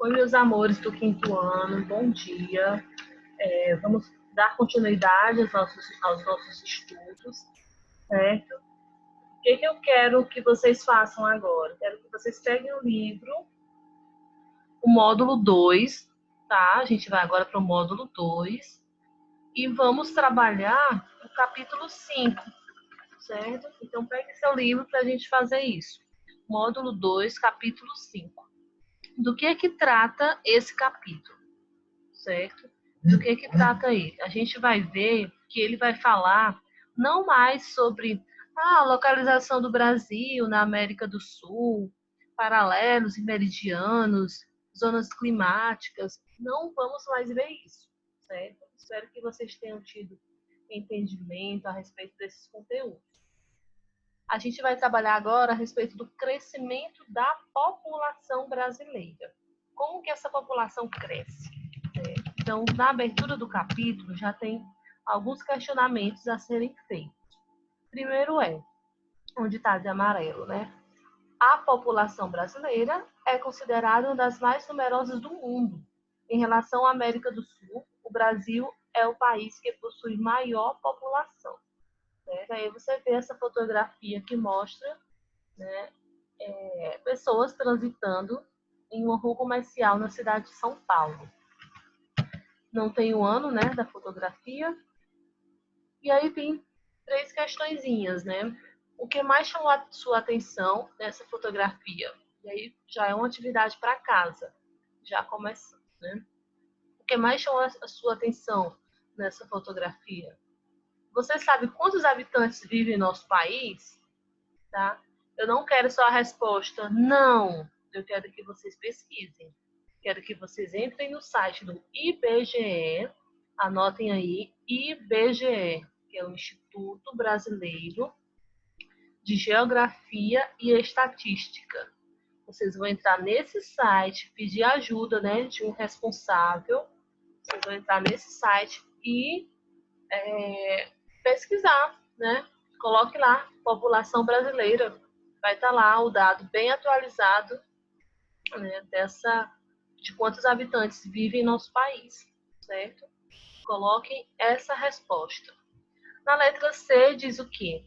Oi, meus amores do quinto ano, bom dia. Vamos dar continuidade aos nossos estudos, certo? O que eu quero que vocês façam agora? Quero que vocês peguem o livro, o módulo 2, tá? A gente vai agora para o módulo 2 e vamos trabalhar o capítulo 5, certo? Então, pegue seu livro para a gente fazer isso. Módulo 2, capítulo 5. Do que trata esse capítulo, certo? Do que trata ele? A gente vai ver que ele vai falar não mais sobre a localização do Brasil na América do Sul, paralelos e meridianos, zonas climáticas. Não vamos mais ver isso, certo? Espero que vocês tenham tido entendimento a respeito desses conteúdos. A gente vai trabalhar agora a respeito do crescimento da população brasileira. Como que essa população cresce? Então, na abertura do capítulo, já tem alguns questionamentos a serem feitos. Primeiro onde está de amarelo, né? A população brasileira é considerada uma das mais numerosas do mundo. Em relação à América do Sul, o Brasil é o país que possui maior população. Aí você vê essa fotografia que mostra, né, pessoas transitando em uma rua comercial na cidade de São Paulo. Não tem o ano, né, da fotografia. E aí tem 3 questõezinhas, né? O que mais chamou a sua atenção nessa fotografia? E aí já é uma atividade para casa, já começa, né? O que mais chamou a sua atenção nessa fotografia? Você sabe quantos habitantes vivem em nosso país? Tá? Eu não quero só a resposta não. Eu quero que vocês pesquisem. Quero que vocês entrem no site do IBGE, anotem aí, IBGE, que é o Instituto Brasileiro de Geografia e Estatística. Vocês vão entrar nesse site, pedir ajuda, né, de um responsável. Vocês vão entrar nesse site e pesquisar, né? Coloque lá, população brasileira. Vai estar lá o dado bem atualizado, né, de quantos habitantes vivem em nosso país, certo? Coloquem essa resposta. Na letra C diz o quê?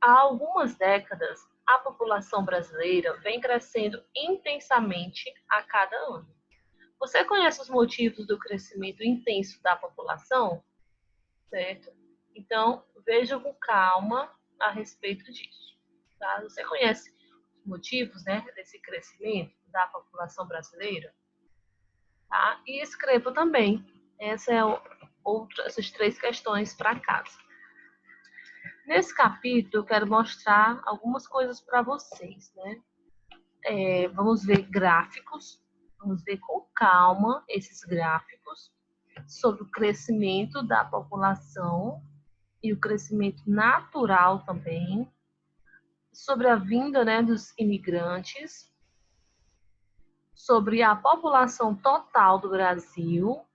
Há algumas décadas, a população brasileira vem crescendo intensamente a cada ano. Você conhece os motivos do crescimento intenso da população? Certo? Então, veja com calma a respeito disso. Tá? Você conhece os motivos, né, desse crescimento da população brasileira? Tá? E escreva também. Essas 3 questões para casa. Nesse capítulo, eu quero mostrar algumas coisas para vocês, né? Vamos ver gráficos, vamos ver com calma esses gráficos sobre o crescimento da população e o crescimento natural também, sobre a vinda, né, dos imigrantes, sobre a população total do Brasil.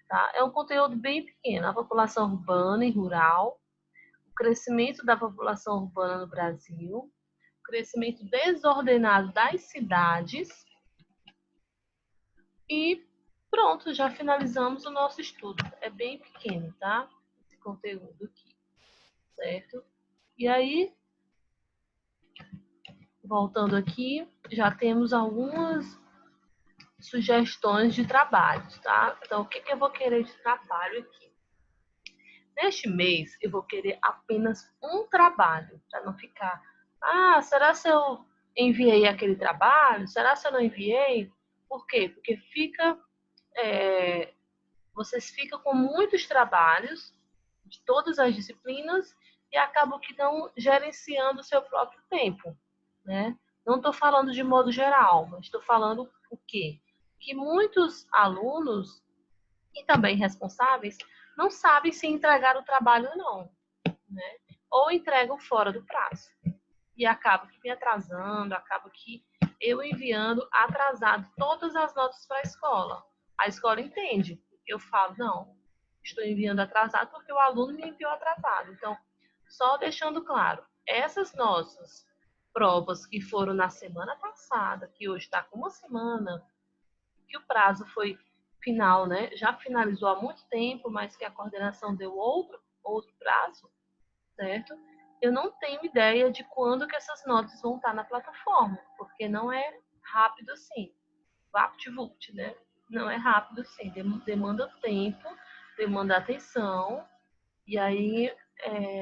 Tá? É um conteúdo bem pequeno, a população urbana e rural, o crescimento da população urbana no Brasil, o crescimento desordenado das cidades e pronto, já finalizamos o nosso estudo. É bem pequeno, tá? Esse conteúdo aqui, certo? E aí, voltando aqui, já temos algumas sugestões de trabalhos, tá? Então, o que eu vou querer de trabalho aqui? Neste mês, eu vou querer apenas um trabalho, para não ficar, será se eu enviei aquele trabalho? Será se eu não enviei? Por quê? Porque vocês ficam com muitos trabalhos de todas as disciplinas e acabam que não gerenciando o seu próprio tempo, né? Não estou falando de modo geral, mas estou falando o quê? Que muitos alunos e também responsáveis não sabem se entregar o trabalho ou não, né? Ou entregam fora do prazo. E acaba que me atrasando, acaba que eu enviando atrasado todas as notas para a escola. A escola entende. Eu falo, não, estou enviando atrasado porque o aluno me enviou atrasado. Então, só deixando claro, essas nossas provas que foram na semana passada, que hoje está com uma semana, que o prazo foi final, né? Já finalizou há muito tempo, mas que a coordenação deu outro prazo, certo? Eu não tenho ideia de quando que essas notas vão estar na plataforma, porque não é rápido assim, vapt-vupt, né? Não é rápido assim, demanda tempo, demanda atenção, e aí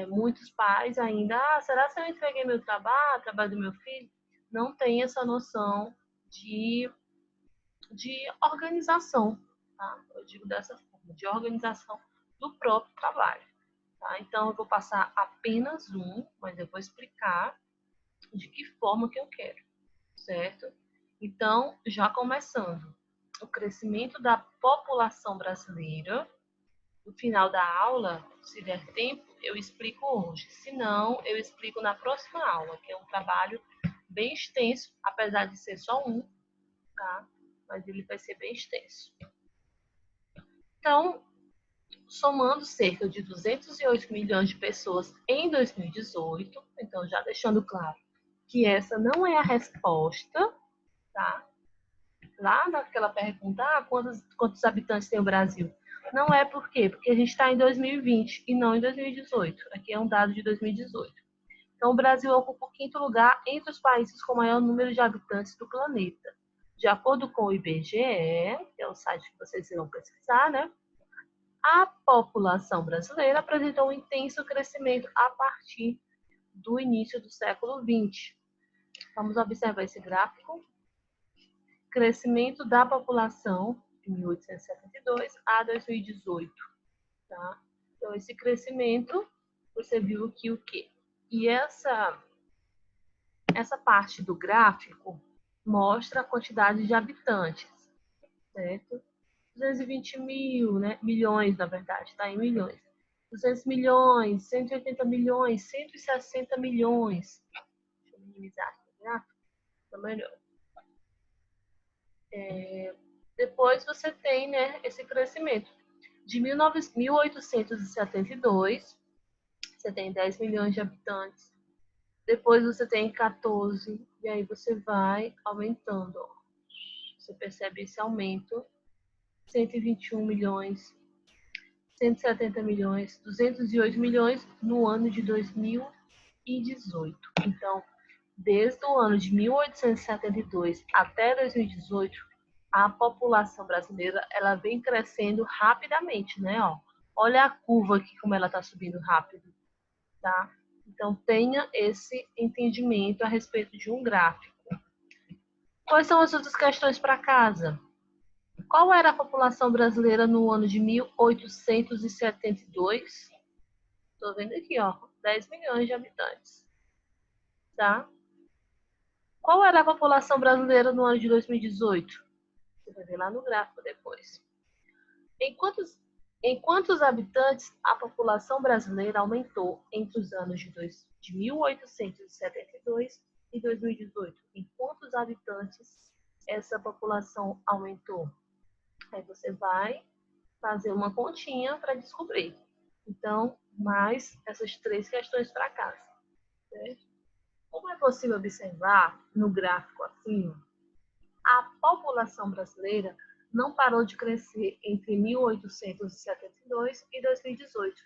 muitos pais ainda, será que eu entreguei meu trabalho do meu filho? Não tem essa noção de organização, tá? Eu digo dessa forma, de organização do próprio trabalho. Tá? Então, eu vou passar apenas mas eu vou explicar de que forma que eu quero, certo? Então, já começando, o crescimento da população brasileira, no final da aula, se der tempo, eu explico hoje. Se não, eu explico na próxima aula, que é um trabalho bem extenso, apesar de ser só tá? Mas ele vai ser bem extenso. Então, somando cerca de 208 milhões de pessoas em 2018, então já deixando claro que essa não é a resposta, tá? Lá naquela pergunta, quantos habitantes tem o Brasil? Não é por quê? Porque a gente está em 2020 e não em 2018. Aqui é um dado de 2018. Então, o Brasil ocupa o quinto lugar entre os países com maior número de habitantes do planeta. De acordo com o IBGE, que é o site que vocês irão pesquisar, né? A população brasileira apresentou um intenso crescimento a partir do início do século XX. Vamos observar esse gráfico. Crescimento da população de 1872 a 2018. Tá? Então, esse crescimento, você viu que o quê? E essa parte do gráfico mostra a quantidade de habitantes, certo? 220 mil, né? Milhões, na verdade, tá? Em milhões. 200 milhões, 180 milhões, 160 milhões. Deixa eu minimizar aqui, tá? Tá melhor. Depois você tem, né, esse crescimento. De 1872, você tem 10 milhões de habitantes. Depois você tem 14, e aí você vai aumentando. Ó. Você percebe esse aumento. 121 milhões, 170 milhões, 208 milhões no ano de 2018. Então, desde o ano de 1872 até 2018, a população brasileira ela vem crescendo rapidamente, né? Ó, olha a curva aqui como ela está subindo rápido, tá? Então, tenha esse entendimento a respeito de um gráfico. Quais são as outras questões para casa? Qual era a população brasileira no ano de 1872? Estou vendo aqui, ó, 10 milhões de habitantes, tá? Qual era a população brasileira no ano de 2018? Você vai ver lá no gráfico depois. Em quantos habitantes a população brasileira aumentou entre os anos de 1872 e 2018? Em quantos habitantes essa população aumentou? Aí você vai fazer uma continha para descobrir. Então, mais essas três questões para casa. Certo? Como é possível observar no gráfico acima, a população brasileira não parou de crescer entre 1872 e 2018.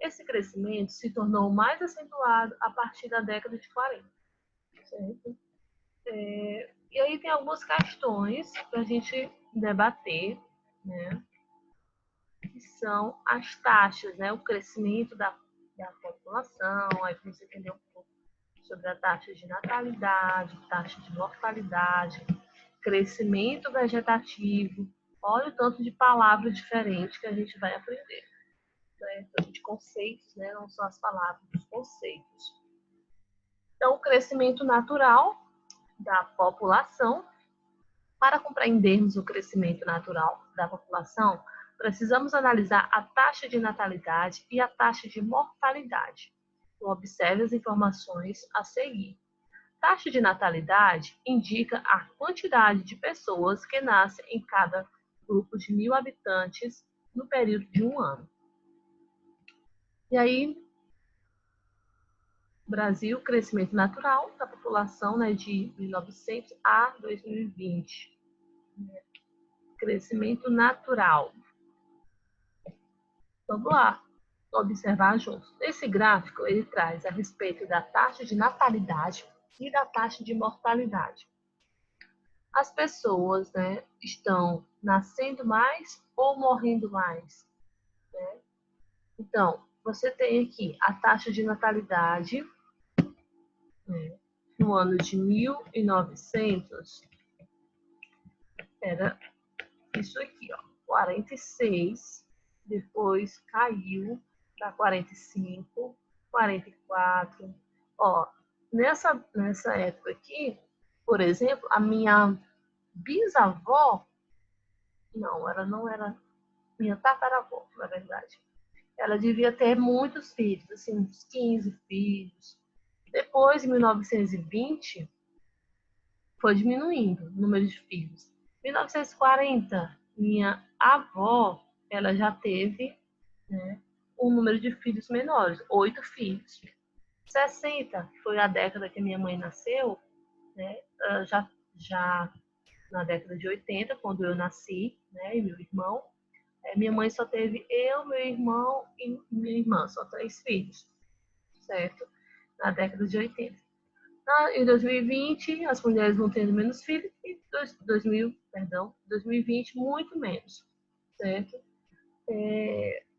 Esse crescimento se tornou mais acentuado a partir da década de 40. Certo? E aí tem algumas questões para a gente debater, né? Que são as taxas, né? O crescimento da população, aí você entender um pouco sobre a taxa de natalidade, taxa de mortalidade, crescimento vegetativo. Olha o tanto de palavras diferentes que a gente vai aprender. Certo? De conceitos, né? Não só as palavras, os conceitos. Então, o crescimento natural da população. Para compreendermos o crescimento natural da população, precisamos analisar a taxa de natalidade e a taxa de mortalidade. Então, observe as informações a seguir. Taxa de natalidade indica a quantidade de pessoas que nascem em cada grupo de 1.000 habitantes no período de um ano. E aí, Brasil, crescimento natural da população, né, de 1900 a 2020. crescimento natural. Vamos lá, observar juntos. Esse gráfico, ele traz a respeito da taxa de natalidade e da taxa de mortalidade. As pessoas, né, estão nascendo mais ou morrendo mais, né? Então, você tem aqui a taxa de natalidade, né, no ano de 1900, era isso aqui, ó, 46, depois caiu para 45, 44. Ó, nessa época aqui, por exemplo, a minha bisavó, não, ela não era minha tataravó, na verdade. Ela devia ter muitos filhos, assim, uns 15 filhos. Depois, em 1920, foi diminuindo o número de filhos. Em 1940, minha avó, ela já teve, né, um número de filhos menores, 8 filhos. 60, que foi a década que minha mãe nasceu, né, já na década de 80, quando eu nasci, né, e meu irmão, minha mãe só teve eu, meu irmão e minha irmã, só 3 filhos, certo? Na década de 80. Em 2020, as mulheres vão tendo menos filhos e 2020, muito menos, certo?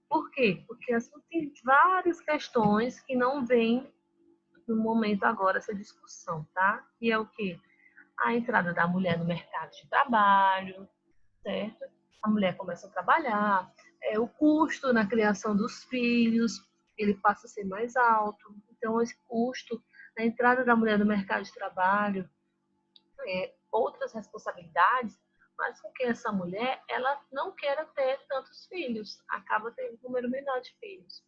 Por quê? Porque assim, tem várias questões que não vêm no momento agora essa discussão, tá? E é o quê? A entrada da mulher no mercado de trabalho, certo? A mulher começa a trabalhar, o custo na criação dos filhos, ele passa a ser mais alto. Então, esse custo na entrada da mulher no mercado de trabalho, outras responsabilidades, mas com que essa mulher, ela não queira ter tantos filhos, acaba tendo um número menor de filhos,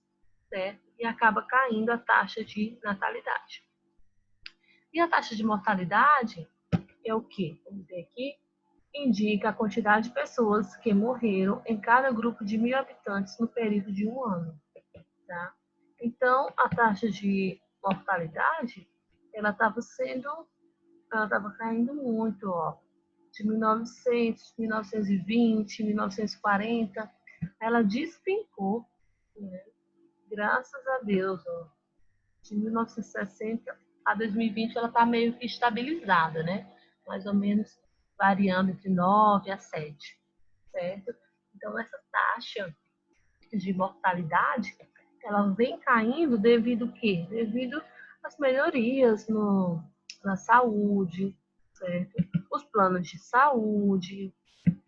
certo? E acaba caindo a taxa de natalidade. E a taxa de mortalidade é o quê? Vamos ver aqui. Indica a quantidade de pessoas que morreram em cada grupo de 1.000 habitantes no período de um ano. Tá? Então, a taxa de mortalidade, ela estava caindo muito, ó. De 1900, 1920, 1940, ela despencou, né? Graças a Deus, ó. De 1960 a 2020, ela está meio que estabilizada, né? Mais ou menos variando entre 9 a 7, certo? Então, essa taxa de mortalidade, ela vem caindo devido ao quê? Devido às melhorias na saúde, certo? Os planos de saúde,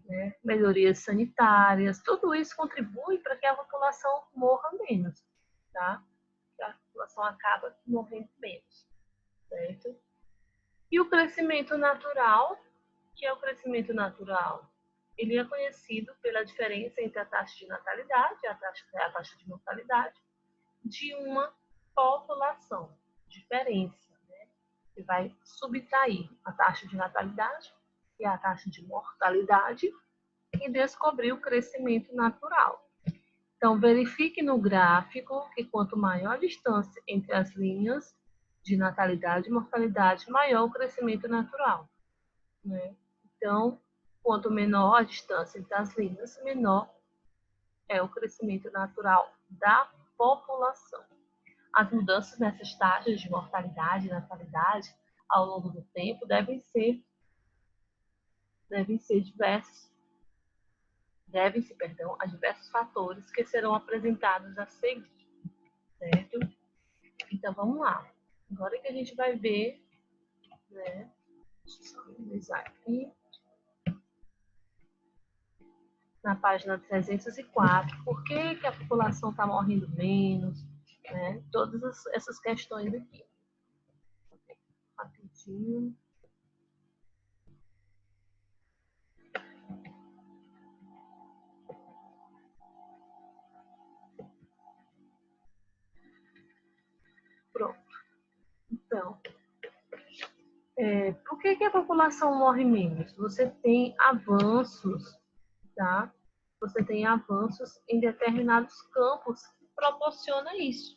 né? Melhorias sanitárias, tudo isso contribui para que a população morra menos, tá? A população acaba morrendo menos, certo? E o crescimento natural, que é o crescimento natural? Ele é conhecido pela diferença entre a taxa de natalidade e a taxa de mortalidade de uma população. Diferença, né? Você vai subtrair a taxa de natalidade e a taxa de mortalidade e descobrir o crescimento natural. Então, verifique no gráfico que quanto maior a distância entre as linhas de natalidade e mortalidade, maior o crescimento natural, né? Então, quanto menor a distância entre as linhas, menor é o crescimento natural da população. As mudanças nessas taxas de mortalidade e natalidade ao longo do tempo devem ser diversas. Devem-se, perdão, a diversos fatores que serão apresentados a seguir, certo? Então, vamos lá. Agora que a gente vai ver, né? Deixa eu só minimizar aqui. Na página 304, por que a população está morrendo menos, né? Todas essas questões aqui. Rapidinho. Pronto. Então, por que a população morre menos? Você tem avanços, tá? Você tem avanços em determinados campos que proporciona isso.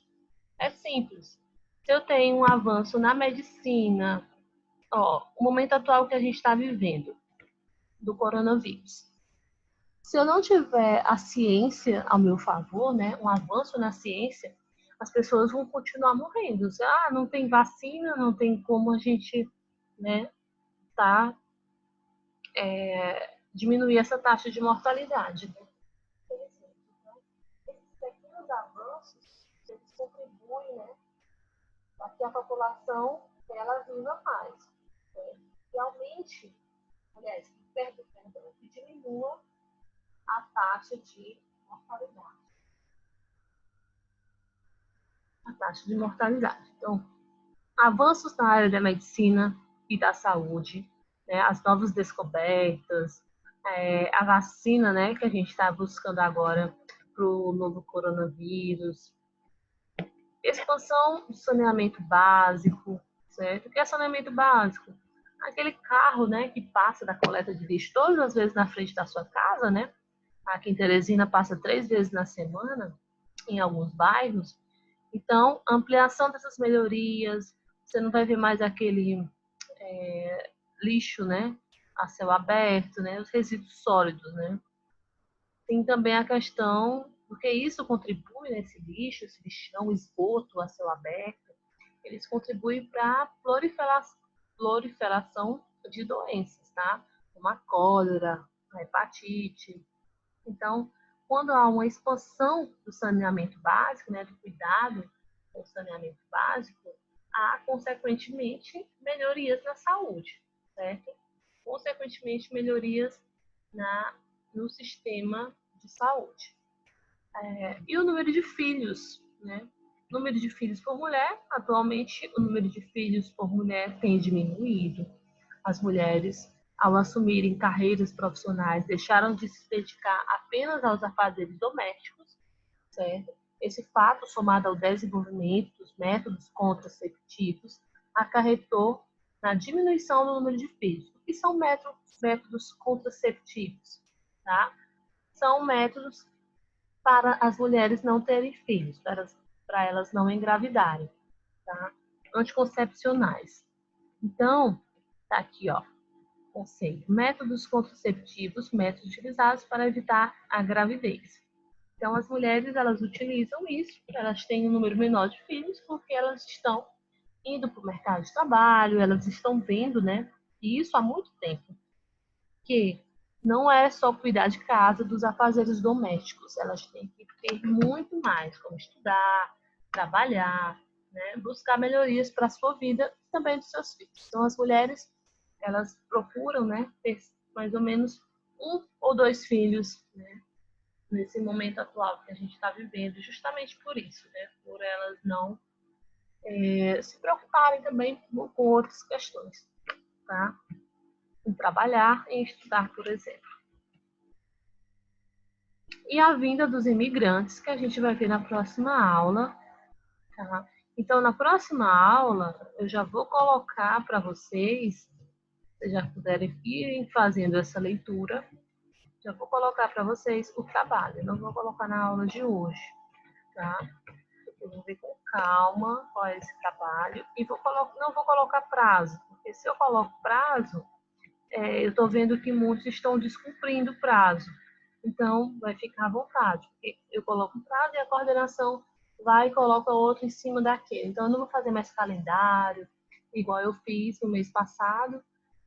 É simples. Se eu tenho um avanço na medicina, ó, o momento atual que a gente está vivendo, do coronavírus. Se eu não tiver a ciência ao meu favor, né, um avanço na ciência, as pessoas vão continuar morrendo. Ah, não tem vacina, não tem como a gente, né, tá, diminuir essa taxa de mortalidade. Né? Então, esses pequenos avanços, eles contribuem, né, para que a população ela viva mais. Né? E aumente, aliás, perdão, que diminua a taxa de mortalidade. A taxa de mortalidade. Então, avanços na área da medicina e da saúde, né, as novas descobertas, a vacina, né, que a gente está buscando agora para o novo coronavírus, expansão do saneamento básico, certo? O que é saneamento básico? Aquele carro, né, que passa da coleta de lixo todas as vezes na frente da sua casa, né? Aqui em Teresina passa 3 vezes na semana, em alguns bairros. Então, ampliação dessas melhorias, você não vai ver mais aquele lixo, né, a céu aberto, né, os resíduos sólidos, né. Tem também a questão, porque isso contribui, né, esse lixo, esse lixão, esgoto a céu aberto, eles contribuem para a proliferação de doenças, tá? Como a cólera, a hepatite. Então, quando há uma expansão do saneamento básico, né, do cuidado com o saneamento básico, há, consequentemente, melhorias na saúde, certo? Consequentemente, melhorias no sistema de saúde. E o número de filhos, né? O número de filhos por mulher, atualmente, o número de filhos por mulher tem diminuído. As mulheres, ao assumirem carreiras profissionais, deixaram de se dedicar apenas aos afazeres domésticos, certo? Esse fato, somado ao desenvolvimento dos métodos contraceptivos, acarretou na diminuição do número de filhos. O que são métodos contraceptivos? Tá? São métodos para as mulheres não terem filhos, para elas não engravidarem, tá? Anticoncepcionais. Então, tá aqui, ó, conceito. Métodos contraceptivos, métodos utilizados para evitar a gravidez. Então, as mulheres, elas utilizam isso, elas têm um número menor de filhos, porque elas estão indo para o mercado de trabalho, elas estão vendo, né? E isso há muito tempo, que não é só cuidar de casa, dos afazeres domésticos, elas têm que ter muito mais, como estudar, trabalhar, né? Buscar melhorias para a sua vida e também dos seus filhos. Então, as mulheres, elas procuram, né, ter mais ou menos 1 ou 2 filhos, né, nesse momento atual que a gente está vivendo, justamente por isso, né, por elas não se preocuparem também com outras questões, tá? Em trabalhar, em estudar, por exemplo. E a vinda dos imigrantes, que a gente vai ver na próxima aula. Tá? Então, na próxima aula, eu já vou colocar para vocês, se já puderem irem fazendo essa leitura, já vou colocar para vocês o trabalho. Não vou colocar na aula de hoje, tá? Eu vou ver com calma qual é esse trabalho e não vou colocar prazo, porque se eu coloco prazo, eu estou vendo que muitos estão descumprindo o prazo. Então, vai ficar à vontade. Eu coloco um prazo e a coordenação vai e coloca outro em cima daquele. Então, eu não vou fazer mais calendário, igual eu fiz no mês passado,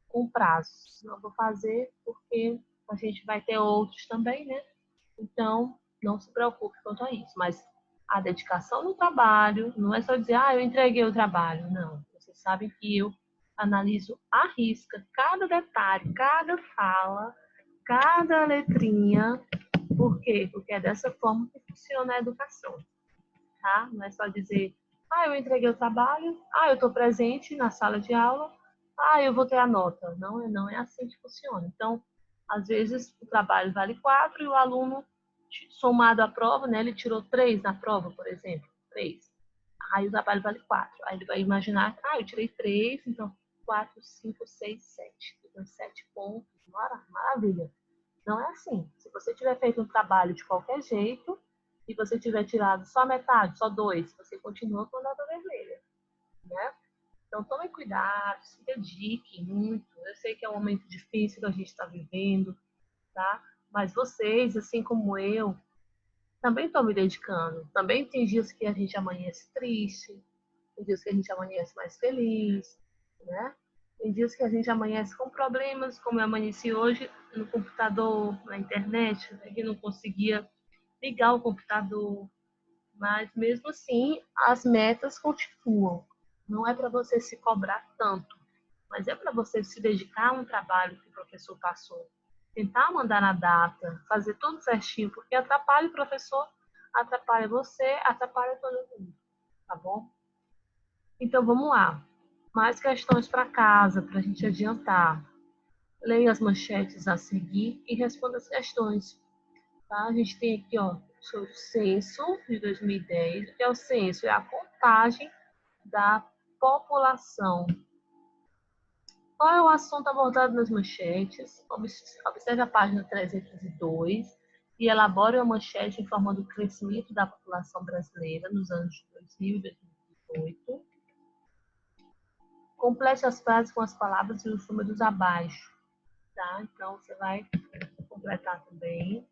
com prazos. Não vou fazer porque a gente vai ter outros também, né? Então, não se preocupe quanto a isso. Mas a dedicação no trabalho não é só dizer, eu entreguei o trabalho. Não. Vocês sabem que eu analiso à risca cada detalhe, cada fala, cada letrinha. Por quê? Porque é dessa forma que funciona a educação, tá? Não é só dizer, eu entreguei o trabalho, eu estou presente na sala de aula, eu vou ter a nota. Não é assim que funciona. Então, às vezes, o trabalho vale 4 e o aluno, somado à prova, né, ele tirou 3 na prova, por exemplo, 3. Aí o trabalho vale 4. Aí ele vai imaginar, eu tirei 3, então 4, 5, 6, 7. Então, 7 pontos, maravilha. Não é assim. Se você tiver feito um trabalho de qualquer jeito, e você tiver tirado só metade, só 2, você continua com a nota vermelha, né? Então, tome cuidado, se dedique muito. Eu sei que é um momento difícil que a gente está vivendo, tá? Mas vocês, assim como eu, também estão me dedicando. Também tem dias que a gente amanhece triste, tem dias que a gente amanhece mais feliz, né? Tem dias que a gente amanhece com problemas, como eu amanheci hoje no computador, na internet, que não conseguia ligar o computador. Mas mesmo assim, as metas continuam. Não é para você se cobrar tanto, mas é para você se dedicar a um trabalho que o professor passou. Tentar mandar na data, fazer tudo certinho, porque atrapalha o professor, atrapalha você, atrapalha todo mundo, tá bom? Então vamos lá. Mais questões para casa, para a gente adiantar. Leia as manchetes a seguir e responda as questões. Tá? A gente tem aqui, ó, o censo de 2010. O que é o censo? É a contagem da população. Qual é o assunto abordado nas manchetes? Observe a página 302 e elabore uma manchete informando o crescimento da população brasileira nos anos 2000 e 2018. Complete as frases com as palavras e os números abaixo. Tá? Então, você vai completar também.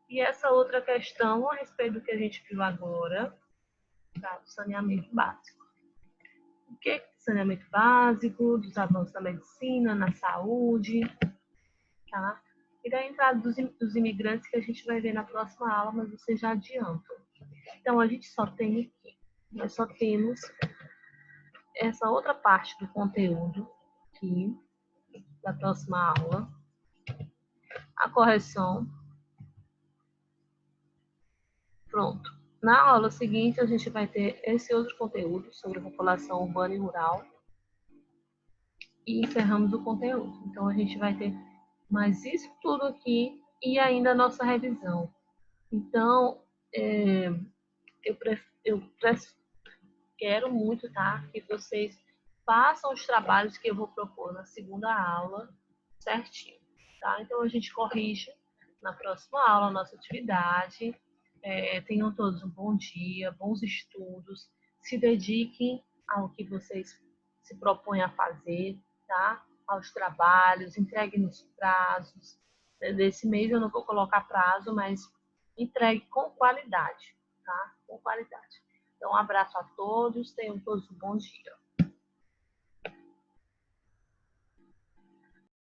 E essa outra questão, a respeito do que a gente viu agora, tá? Do saneamento básico. O que é saneamento básico, dos avanços na medicina, na saúde, tá? E da entrada dos imigrantes que a gente vai ver na próxima aula, mas vocês já adiantam. Então, a gente só tem aqui, nós só temos essa outra parte do conteúdo aqui, da próxima aula, a correção. Pronto. Na aula seguinte, a gente vai ter esse outro conteúdo sobre a população urbana e rural e encerramos o conteúdo. Então, a gente vai ter mais isso tudo aqui e ainda a nossa revisão. Então, eu quero muito, tá, que vocês façam os trabalhos que eu vou propor na segunda aula certinho, tá? Então, a gente corrige na próxima aula a nossa atividade. Tenham todos um bom dia, bons estudos, se dediquem ao que vocês se propõem a fazer, tá? Aos trabalhos, entreguem nos prazos. Desse mês eu não vou colocar prazo, mas entregue com qualidade, tá? Com qualidade. Então, um abraço a todos, tenham todos um bom dia.